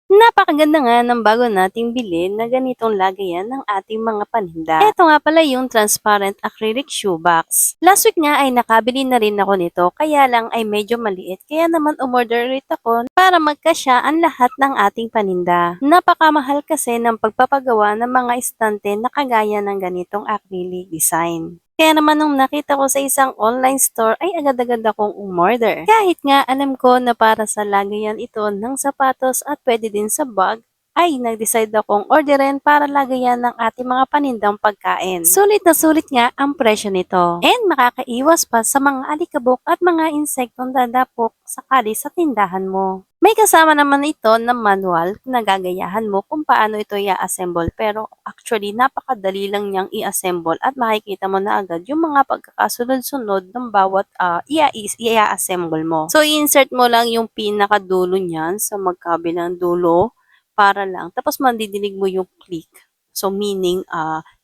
Napakaganda nga ng bago nating bilhin na ganitong lagayan ng ating mga paninda. Ito nga pala yung transparent acrylic shoebox. Last week nga ay nakabili na rin ako nito, kaya lang ay medyo maliit. Kaya naman umorder ulit ako para magkasya ang lahat ng ating paninda. Napakamahal kasi ng pagpapagawa ng mga estante na kagaya ng ganitong acrylic design. Kaya naman nung nakita ko sa isang online store ay agad-agad akong umorder. Kahit nga alam ko na para sa lagayan ito ng sapatos at pwede din sa bag, ay nag-decide akong orderin para lagayan ng ating mga panindang pagkain. Sulit na sulit nga ang presyo nito. And makakaiwas pa sa mga alikabok at mga insektong dadapok sakali sa tindahan mo. May kasama naman ito na manual na gagayahan mo kung paano ito i-assemble, pero actually napakadali lang niyang i-assemble at makikita mo na agad yung mga pagkakasunod-sunod ng bawat i-assemble mo. So i-insert mo lang yung pinakadulo niyan sa magkabilang dulo para lang, tapos mandidinig mo yung click. So meaning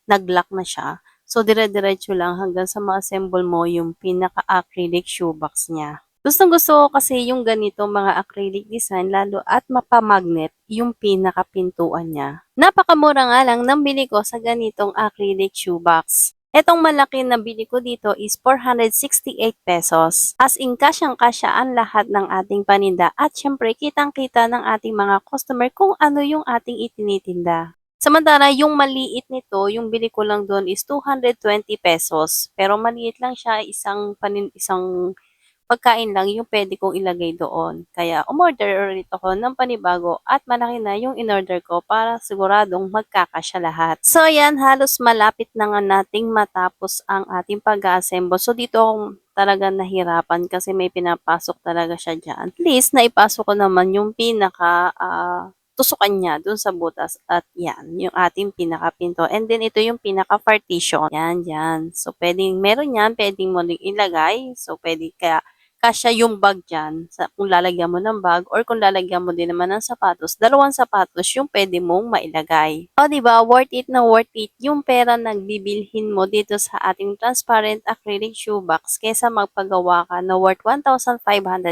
nag-lock na siya. So dire-diretso lang hanggang sa ma-assemble mo yung pinaka-acrylic shoebox niya. Gustong-gusto ko kasi yung ganito mga acrylic design lalo at mapamagnet yung pinakapintuan niya. Napakamura nga lang nang bili ko sa ganitong acrylic shoebox. Etong malaki na bili ko dito is 468 pesos. As in, kasyang-kasya ang lahat ng ating paninda at syempre kitang-kita ng ating mga customer kung ano yung ating itinitinda. Samantala, yung maliit nito, yung bili ko lang doon is 220 pesos. Pero maliit lang siya, isang pagkain lang yung pwede kong ilagay doon. Kaya umorder ulit ako ng panibago at malaki na yung in-order ko para siguradong magkakasya lahat. So ayan, halos malapit na nga nating matapos ang ating pag-assemble. So dito akong talaga nahirapan kasi may pinapasok talaga siya dyan. At least naipasok ko naman yung pinaka tusukan niya dun sa butas at yan, yung ating pinaka-pinto. And then ito yung pinaka-partition. Yan, yan. So pwedeng meron yan, pwedeng mo rin ilagay. So pwede kaya kasya yung bag dyan, kung lalagyan mo ng bag or kung lalagyan mo din naman ng sapatos, dalawang sapatos yung pwede mong mailagay. O diba, worth it na worth it yung pera na bibilhin mo dito sa ating transparent acrylic shoebox kesa magpagawa ka na worth 1,500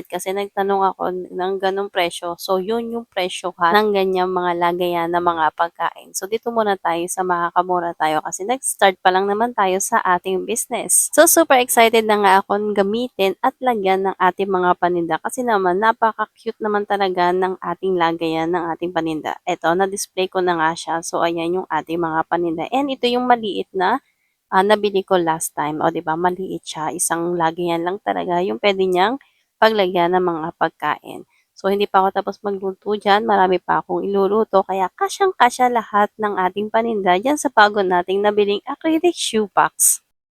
kasi nagtanong ako ng ganong presyo. So, yun yung presyo ng ganyang mga lagayan na mga pagkain. So, dito muna tayo sa makakamura tayo kasi nag-start pa lang naman tayo sa ating business. So, super excited na nga akong gamitin at lagyan ng ating mga paninda kasi naman napaka-cute naman talaga ng ating lagayan ng ating paninda. Ito, na-display ko na nga siya. So, ayan yung ating mga paninda. And ito yung maliit na nabili ko last time. O, diba, maliit siya. Isang lagayan lang talaga yung pwede niyang paglagyan ng mga pagkain. So, hindi pa ako tapos magluto dyan. Marami pa akong iluluto. Kaya kasyang-kasya lahat ng ating paninda dyan sa bago nating nabiling acrylic shoebox.